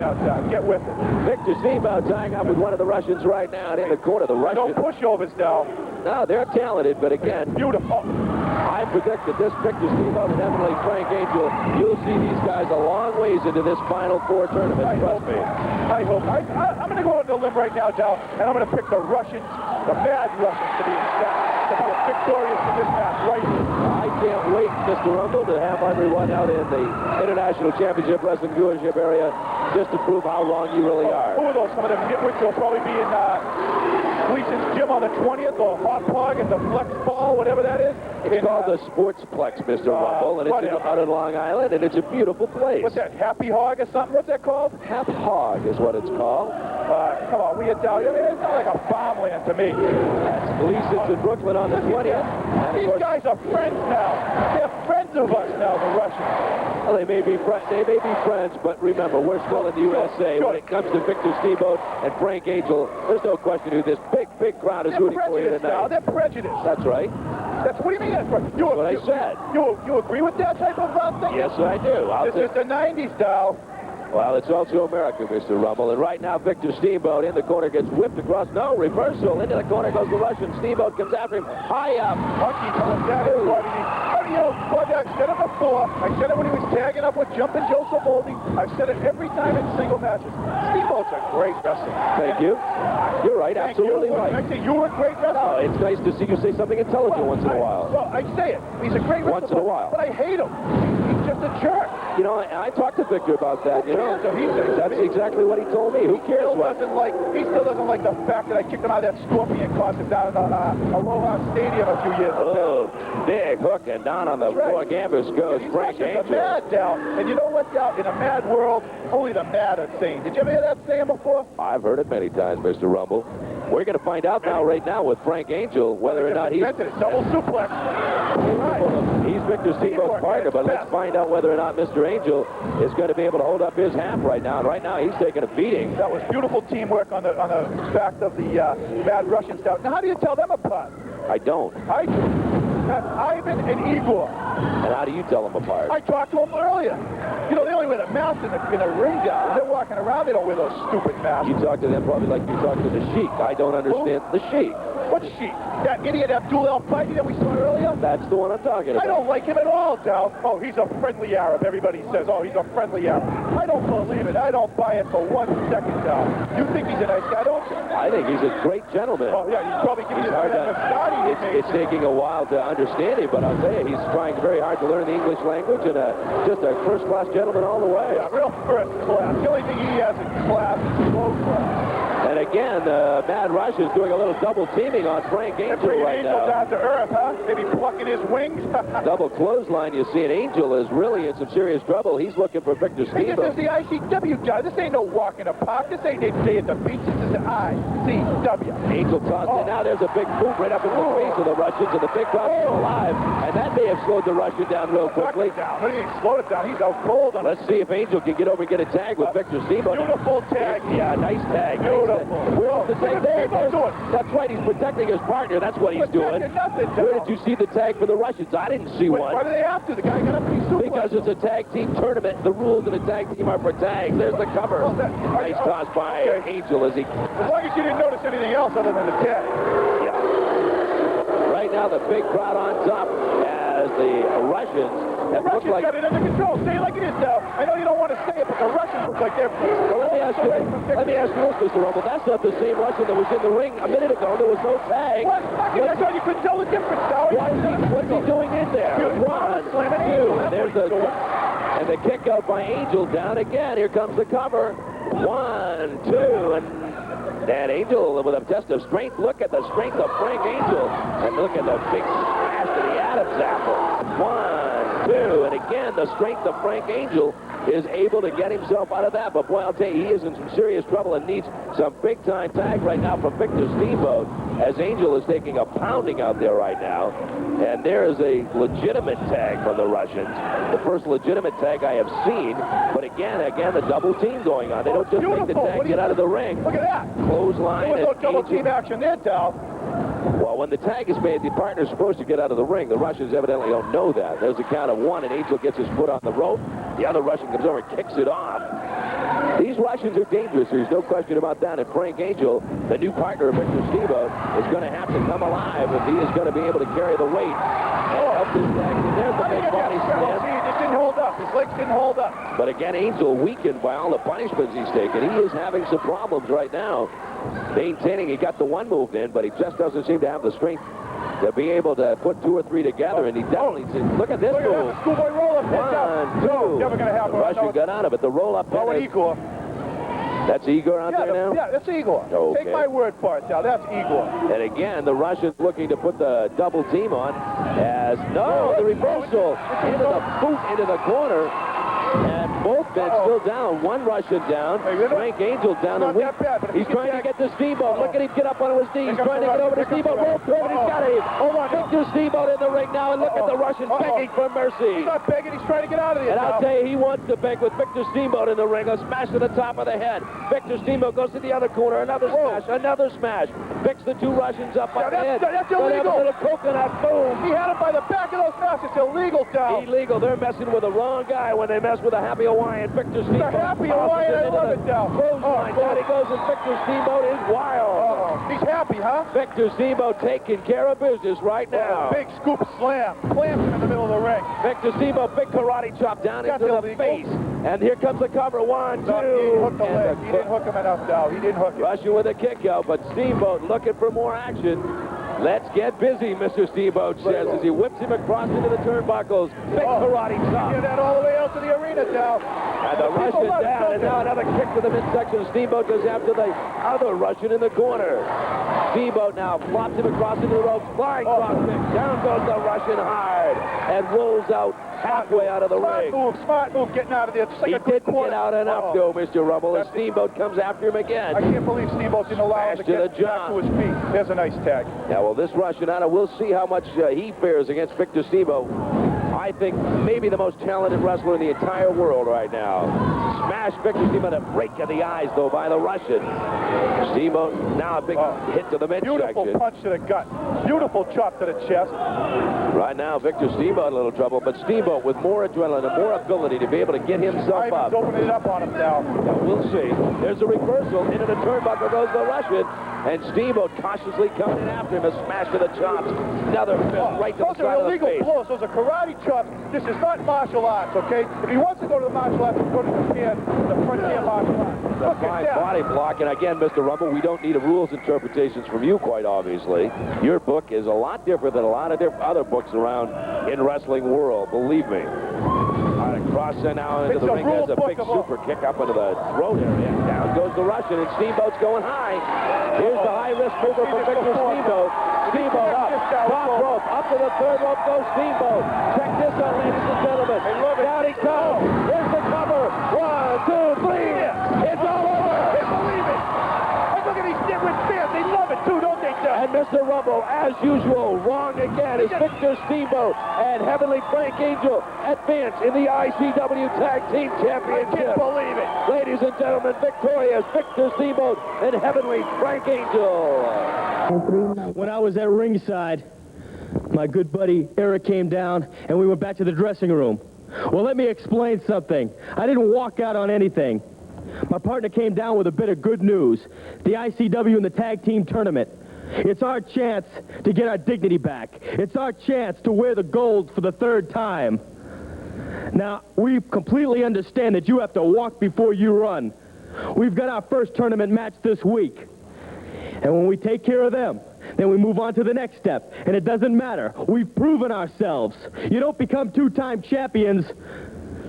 Get with it. Victor Steamboat tying up with one of the Russians right now in the corner. The Russians. No pushovers now. No, they're talented, but again, beautiful. I predict that this Victor Steamboat and evidently Frank Angel, you'll see these guys a long ways into this Final Four tournament. I hope. I'm going to go out on the limb right now, Dal, and I'm going to pick the Russians, the mad Russians, to be victorious in this match right here. I can't wait, Mr. Rumble, to have everyone out in the International Championship Wrestling viewership area just to prove how wrong you really are. Who are those? Some of them nitwits will probably be in Gleason's gym on the 20th, or Hot Plug and the Flex Ball, whatever that is. It's called the Sportsplex, Mr. Rumble, and it's out in Long Island, and it's a beautiful place. What's that, Happy Hog or something? What's that called? Happy Hog is what it's called. Come on, we are down. I mean, it's not like a farmland to me. That's Gleason's in Brooklyn on the 20th. These guys are friends now. They're friends of us now, the Russians. Well, they may be friends, but remember, we're still in the USA. When it comes to Victor Steamboat and Frank Angel, there's no question who this big crowd is rooting for you tonight. They're prejudiced. That's right. What do you mean that's right? That's what I said. You agree with that type of thing? Yes, I do. This is the 90s, Dal. Well, it's also America, Mr. Rumble. And right now, Victor Steamboat in the corner gets whipped across. No, reversal. Into the corner goes the Russian. Steamboat comes after him. High up. Monkey comes down. I've said it before. I said it when he was tagging up with Jumpin' Joe Savoldi. I've said it every time in single matches. Steamboat's a great wrestler. Thank you. You're right. Absolutely right. I say you were a great wrestler. No, it's nice to see you say something intelligent once in a while. Well, I say it. He's a great wrestler. Once in a while. But I hate him. He's just a jerk. You know, I talked to Victor about that. You know, that's exactly what he told me. Who cares what? He still doesn't like the fact that I kicked him out of that scorpion costume down at Aloha Stadium a few years ago. Oh, big hook, and down on the floor canvas goes Frank Angel. Mad, Dal. And you know what, Dal? In a mad world, only the mad are sane. Did you ever hear that saying before? I've heard it many times, Mr. Rumble. We're going to find out now, right now, with Frank Angel, whether or not he's... Double suplex. He's Victor Steamboat's partner, but let's find out whether or not Mr. Angel is going to be able to hold up his half right now. And right now, he's taking a beating. That was beautiful teamwork on the back of the Mad Russian stout. Now, how do you tell them apart? I don't. I do. That's Ivan and Igor. And how do you tell them apart? I talked to them earlier. You know, they only wear the masks in the ring down. They're walking around, they don't wear those stupid masks. You talk to them probably like you talk to the Sheik. I don't understand the Sheik. What Sheik? That idiot Abdul El-Fadi that we saw earlier? That's the one I'm talking about. I don't like him at all, Dal. Oh, he's a friendly Arab. Everybody says, oh, he's a friendly Arab. I don't believe it. I don't buy it for 1 second, Dal. You think he's a nice guy, don't you? I think he's a great gentleman. Oh, yeah, he's probably giving you that It's taking a while to understand him, but I'll tell you, he's trying very hard to learn the English language, and just a first-class gentleman all the way. Yeah, real first class. The only thing he has in class is low class. And again, Mad Rush is doing a little double teaming on Frank Angel right now. Down to earth, huh? Maybe plucking his wings. Double clothesline, you see, and Angel is really in some serious trouble. He's looking for Victor Steamboat. This is the ICW guy. This ain't no walk in the park. This ain't they day at the beach. This is the ICW. Angel tosses it. Now there's a big boot right up in the face of the Russians, and the big crowd's still alive. And that may have slowed the Russian down real quickly. But he ain't slowed it down. He's out cold. Let's see if Angel can get over and get a tag with Victor Steamboat. Beautiful tag. Yeah, nice tag. Beautiful. Where's the tag? That's right. He's protecting his partner. That's what he's doing. Where did you see the tag for the Russians? I didn't see one. Why do they have to? The guy got up and he suplex. Because it's a tag team tournament. The rules of the tag team are for tags. There's the cover. Nice toss by Angel as he... As long as you didn't notice anything else other than the tag. Yeah. Right now, the big crowd on top as the Russians have looked like... got it under control. Say it like it is now. I know you don't want to say it, but the Russians look like they're... Well, let me ask you this, Mr. Rumble. That's not the same Russian that was in the ring a minute ago. There was no tag. What? I thought you couldn't tell the difference, Howard. What's he doing in there? 1, 2, and there's the... And the kick out by Angel down again. Here comes the cover. 1, 2, and Angel with a test of strength. Look at the strength of Frank Angel. And look at the big smash to the Adam's apple. 1, 2, and again, the strength of Frank Angel is able to get himself out of that. But boy, I'll tell you, he is in some serious trouble and needs some big-time tag right now from Victor Steamboat, as Angel is taking a pounding out there right now. And there is a legitimate tag from the Russians. The first legitimate tag I have seen. But again, the double team going on. They don't just make the tag get out of the ring. Look at that. Clothesline. There was no double team action there, Dal. Well, when the tag is made, the partner's supposed to get out of the ring. The Russians evidently don't know that. There's a count of 1, and Angel gets his foot on the rope. The other Russian comes over and kicks it off. These Russians are dangerous. There's no question about that. And Frank Angel, the new partner of Victor Steamboat, is going to have to come alive if he is going to be able to carry the weight. Help this tag. And there's the big body slam. See, it didn't hold up. His legs didn't hold up. But again, Angel weakened by all the punishments he's taken. He is having some problems right now. Maintaining, he got the one move in, but he just doesn't seem to have the strength to be able to put 2 or 3 together, and he definitely look at this move. Schoolboy roll-up. 1, 2. No, never going to happen. The Russian got out of it. The roll-up. Oh, Igor. That's Igor out there now? Yeah, that's Igor. Okay. Take my word for it, now. That's Igor. And again, the Russians looking to put the double team on as, no, the reversal into the boot into the corner. And both men still down. One Russian down. Frank Angel down. And he's trying to get to Steamboat. Look at him get up on his knees. Trying to get over to Steamboat. Roll through it. He's got it. Victor Steamboat in the ring now. And look at the Russian begging for mercy. He's not begging. He's trying to get out of there. And I'll tell you, he wants to beg with Victor Steamboat in the ring. A smash to the top of the head. Victor Steamboat goes to the other corner. Another smash. Another smash. Picks the 2 Russians up by the head. That's illegal. A little coconut. Boom. He had him by the back of those smashes. It's illegal, Dow. Illegal. They're messing with the wrong guy when they mess with a Happy Hawaiian. Victor Steamboat. The Happy Hawaiian. I love it, Dow. Down he goes, and Victor Steamboat is wild. He's happy, huh? Victor Steamboat taking care of business right now. Big scoop slam. Clamps him in the middle of the ring. Victor Steamboat, big karate chop down into the face. And here comes the cover. 1, 2. No, he didn't hook the leg. He didn't hook him enough, Dow. He didn't hook him. Russian with a kick out, but Steamboat looking for more action. Let's get busy, Mr. Steamboat says as he whips him across into the turnbuckles. Big karate chop. Get that all the way out to the arena, Dow. And the Russian down, and now another kick to the midsection. Steamboat goes after the other Russian in the corner. Steamboat now flops him across into the ropes. Flying cross kick. Down goes the Russian hard and rolls out halfway out of the ring. Smart move getting out of there. He didn't get out enough, though, Mr. Rumble, and Steamboat comes after him again. I can't believe Steamboat didn't allow him to get back to his feet. There's a nice tag. Yeah, well, this Russian, we'll see how much he fares against Victor Steamboat. I think maybe the most talented wrestler in the entire world right now. Smash Victor Steamboat, a break of the eyes, though, by the Russian. Steamboat, now a big hit to the midsection. Beautiful punch to the gut. Beautiful chop to the chest. Right now, Victor Steamboat in a little trouble, but Steamboat with more adrenaline and more ability to be able to get himself up. He's opening it up on him now. Yeah, we'll see. There's a reversal. Into the turnbuckle goes the Russian. And Steamboat cautiously coming in after him. A smash to the chops. Another fist right to the side of the face. Those are illegal blows. Those are karate chops. This is not martial arts, okay? If he wants to go to the martial arts, he's going to Japan, the frontier martial arts. A fine body block. And again, Mr. Rumble, we don't need a rules interpretations from you, quite obviously. Your book is a lot different than a lot of other books around in wrestling world. Believe me. Cross now into the ring. There's a big super kick up into the throat area. Down goes the Russian, and Steamboat's going high. Here's the high-risk mover for Victor Steamboat. Steamboat up, top rope, up to the third rope goes Steamboat. Check this out, ladies and gentlemen. Down he comes. Here's the cover. 1, 2, 3. It's all over. I can't believe it. And look at these different fans. They love it, too, don't they, Doug? And Mr. Rumble, as usual, wrong again is Victor Steamboat and Heavenly Frank Angel advance in the ICW Tag Team Championship. I can't believe it. Ladies and gentlemen, victorious Victor Steamboat and Heavenly Frank Angel. When I was at ringside, my good buddy Eric came down and we went back to the dressing room. Well, let me explain something. I didn't walk out on anything. My partner came down with a bit of good news. The ICW and the Tag Team Tournament. It's our chance to get our dignity back. It's our chance to wear the gold for the 3rd time. Now, we completely understand that you have to walk before you run. We've got our first tournament match this week. And when we take care of them, then we move on to the next step. And it doesn't matter. We've proven ourselves. You don't become 2-time champions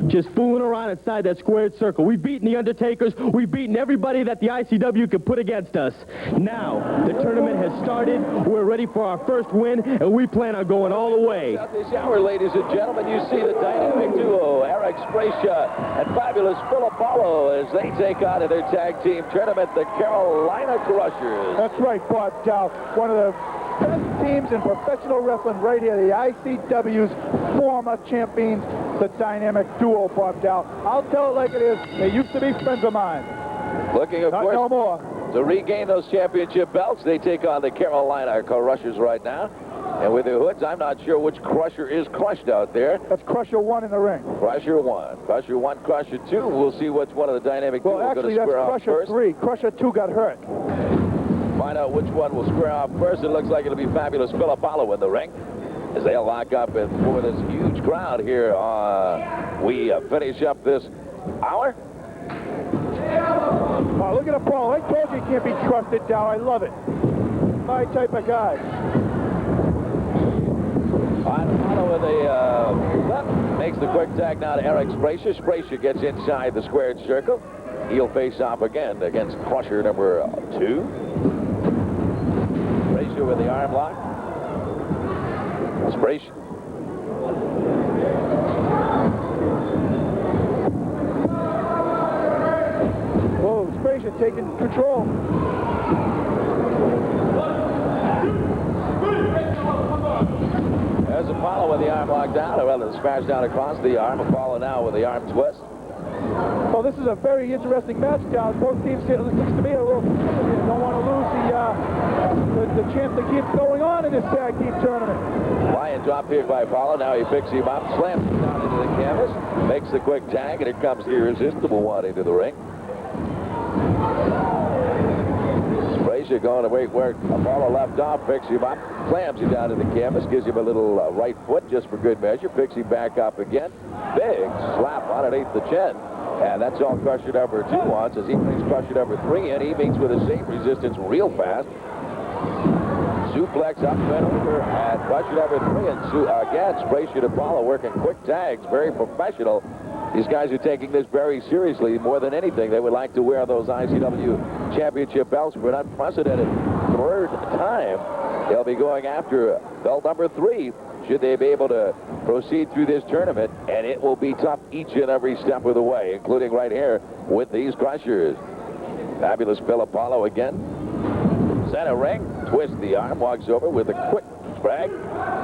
just fooling around inside that squared circle. We've beaten the Undertakers. We've beaten everybody that the ICW could put against us. Now, the tournament has started. We're ready for our first win, and we plan on going all the way. Out this hour, ladies and gentlemen, you see the dynamic duo, Eric Spracia and fabulous Phil Apollo, as they take on in their tag team tournament, the Carolina Crushers. That's right, Bob Dow. One of the best teams in professional wrestling right here, the ICW's former champions, the dynamic duo, Bob Dow. I'll tell it like it is. They used to be friends of mine. Looking, of course, no more. to regain those championship belts. They take on the Carolina Crushers right now. And with the hoods, I'm not sure which crusher is crushed out there. That's Crusher 1 in the ring. Crusher 1. Crusher 1, Crusher 2. We'll see which one of the dynamic duo Well, going actually, to that's square off Crusher first. 3. Crusher 2 got hurt. Find out which one will square off first. It looks like it'll be Fabulous Phil Apollo in the ring as they'll lock up and for this huge crowd here. We finish up this hour. Oh, look at Apollo. I told you he can't be trusted down. I love it. My type of guy. Apollo with a left makes the quick tag now to Eric Spracia. Spracia gets inside the squared circle. He'll face off again against Crusher number 2. Spracia with the arm lock. Spracia. Whoa, Spracia taking control. There's Apollo with the arm locked down, or rather smash down across the arm. Apollo now with the arm twist. Well, this is a very interesting match, Down. Both teams, it looks to me, a little. Don't want to lose the chance to keep going on in this tag team tournament. Lion drop kick by Apollo. Now he picks him up, slams him down into the canvas, makes the quick tag, and here comes the irresistible one into the ring. Spracia going to wait where Apollo left off, picks him up, slams him down to the canvas, gives him a little right foot just for good measure, picks him back up again. Big slap underneath the chin. And that's all Crusher number 2 wants as he brings Crusher number 3 in. He meets with the same resistance real fast. Suplex up and over at Crusher number 3. And again, Spracia and Apollo working quick tags, very professional. These guys are taking this very seriously. More than anything, they would like to wear those ICW championship belts for an unprecedented 3rd time. They'll be going after belt number 3. Should they be able to proceed through this tournament, and it will be tough each and every step of the way, including right here with these Crushers. Fabulous Phil Apollo again. Center ring, twist the arm, walks over with a quick drag.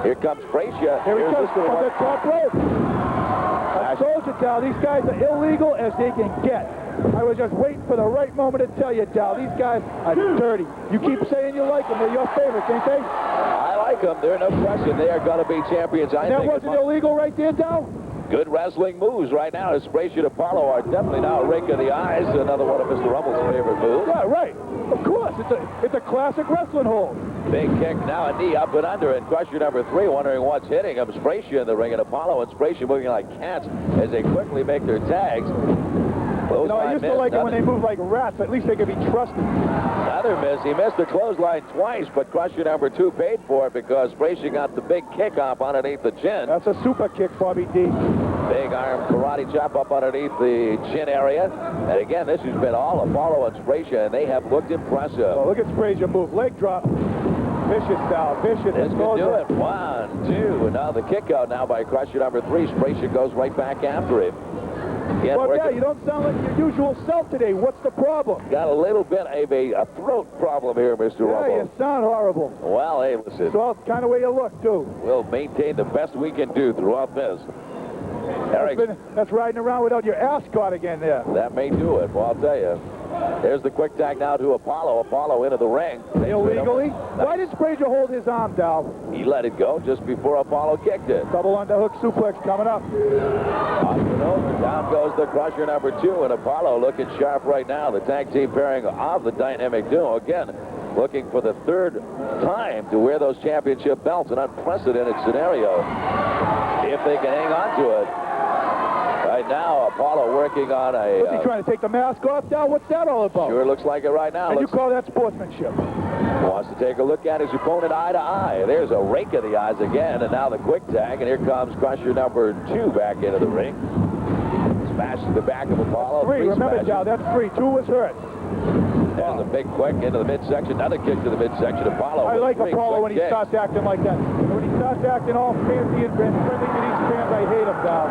Here comes Spracia. Here he comes from the top rope. I told you, Dal, these guys are illegal as they can get. I was just waiting for the right moment to tell you, Dal, these guys are dirty. You keep saying you like them. They're your favorites, ain't they? I like them. There's no question. They are going to be champions. I that think wasn't illegal right there, Dal? Good wrestling moves right now. As Spracia and Apollo are definitely now a rake of the eyes. Another one of Mr. Rumble's favorite moves. Yeah, right. Of course. It's a classic wrestling hold. Big kick now, a knee up and under, and Crusher number 3 wondering what's hitting him. Spracia in the ring, and Apollo and Spracia moving like cats as they quickly make their tags. You know, I used to like it when they move like rats. At least they could be trusted. Another miss. He missed the clothesline twice, but Crusher number 2 paid for it because Spracia got the big kick off underneath the chin. That's a super kick, Bobby D. Big arm karate chop up underneath the chin area. And again, this has been all Apollo and Spracia, and they have looked impressive. Oh, look at Spracia move. Leg drop. Vicious style. Vicious. This could do it. 1, 2. And now the kick out now by Crusher number 3. Spracia goes right back after him. Well, yeah, you don't sound like your usual self today. What's the problem? Got a little bit of a throat problem here, Mr. Rumble. Yeah, you sound horrible. Well, hey, listen. Well, it's kind of way you look, too. We'll maintain the best we can do throughout this. Eric, that's riding around without your ass caught again there. That may do it. Well, I'll tell you. There's the quick tag now to Apollo. Apollo into the ring. Illegally? Why did Spracia hold his arm down? He let it go just before Apollo kicked it. Double underhook suplex coming up. Down goes the Crusher number 2, and Apollo looking sharp right now. The tag team pairing of the dynamic duo. Again, looking for the 3rd time to wear those championship belts. An unprecedented scenario. If they can hang on to it. Right now, Apollo working on a... What's he trying to take the mask off now? What's that all about? Sure looks like it right now. And you call that sportsmanship? Wants to take a look at his opponent eye to eye. There's a rake of the eyes again, and now the quick tag, and here comes Crusher number 2 back into the ring. Smashes the back of Apollo. 3, remember, Joe, that's 3. 2 was hurt. There's a big quick into the midsection. Another kick to the midsection. Apollo. I like Apollo when he starts acting like that. When he starts acting all fancy and friendly to these fans, I hate him, Dow.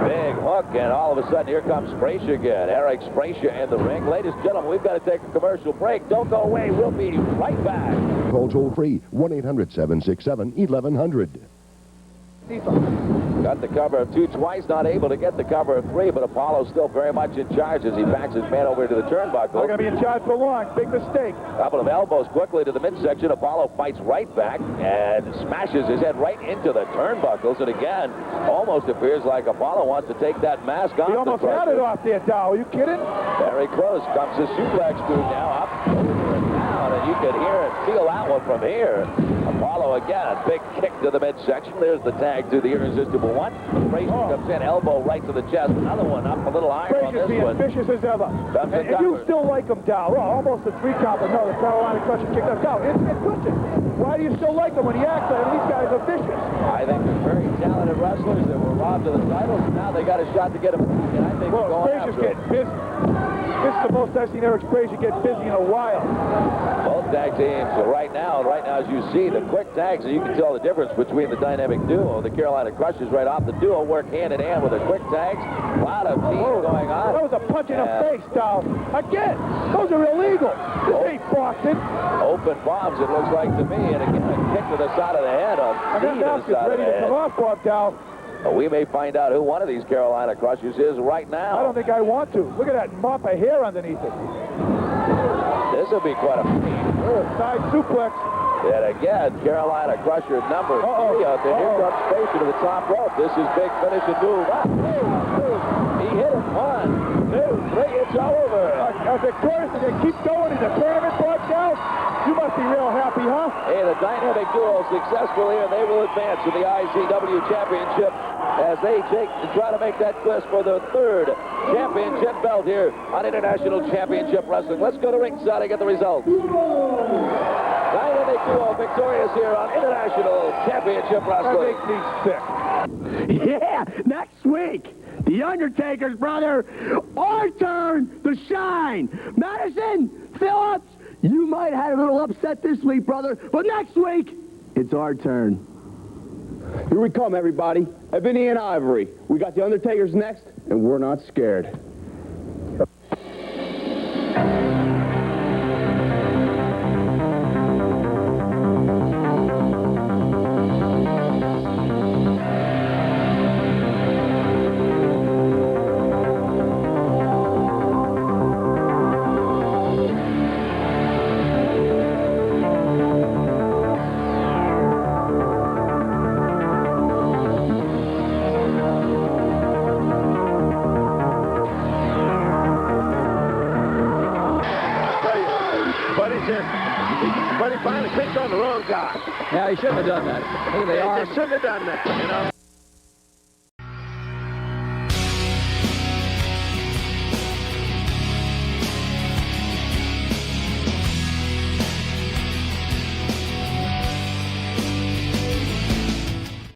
Big hook, and all of a sudden, here comes Spracia again. Eric Spracia in the ring. Ladies and gentlemen, we've got to take a commercial break. Don't go away. We'll be right back. Call toll free 1-800-767-1100. Got the cover of 2 twice, not able to get the cover of 3, but Apollo still very much in charge as he backs his man over to the turnbuckle. Not going to be in charge for long. Big mistake. Couple of elbows quickly to the midsection. Apollo fights right back and smashes his head right into the turnbuckles. And again, almost appears like Apollo wants to take that mask off. He almost had it off there, Dow. Are you kidding? Very close. Comes the suplex move now. Up, over, and down. And you can hear and feel that one from here. Apollo again. Big kick to the midsection. There's the tag to the irresistible one. Frazier comes in. Elbow right to the chest. Another one up a little higher on Frazier's this being one. vicious as ever. And you still like him, Dow. Well, almost a 3 count, but no, the Carolina Crusher kicked us out. It's listen, why do you still like him when he acts like him? These guys are vicious. I think they're very talented wrestlers that were robbed of the titles, and now they got a shot to get them back, and I think they're going Frazier's after getting busy. This is the most I've seen Eric Frazier get busy in a while. Both tag teams right now as you see the quick tags, and you can tell the difference between the dynamic duo. The Carolina Crushers right off. The duo work hand in hand with the quick tags. A lot of team going on. That was a punch in the face, Dow. Again, those are illegal. This ain't boxing. Open bombs, it looks like to me, and again a kick to the side of the head. And that mask is ready to come off, Bob Dow. We may find out who one of these Carolina Crushers is right now. I don't think I want to. Look at that mop of hair underneath it. This will be quite a feat. Side suplex. And again, Carolina Crusher number 3 out there. Here comes Frazier to the top rope. This is big finishing move. Up. He hit it. 1, 2, 3. It's over. Victorious, and they keep going in the tournament, Bob Dow. You must be real happy, huh? Hey, the dynamic duo successful here. They will advance to the ICW Championship as they try to make that quest for the 3rd championship belt here on International Championship Wrestling. Let's go to ringside and get the results. Dynamic duo victorious here on International Championship Wrestling. That makes me sick. Yeah, next week, The Undertaker's brother, our turn to shine. Madison, Phillips, you might have a little upset this week, brother, but next week, it's our turn. Here we come, everybody. Ebony and Ivory. We got The Undertaker's next, and we're not scared. But he finally picked on the wrong guy. Yeah, he shouldn't have done that. Look at the arm. They shouldn't have done that, you know.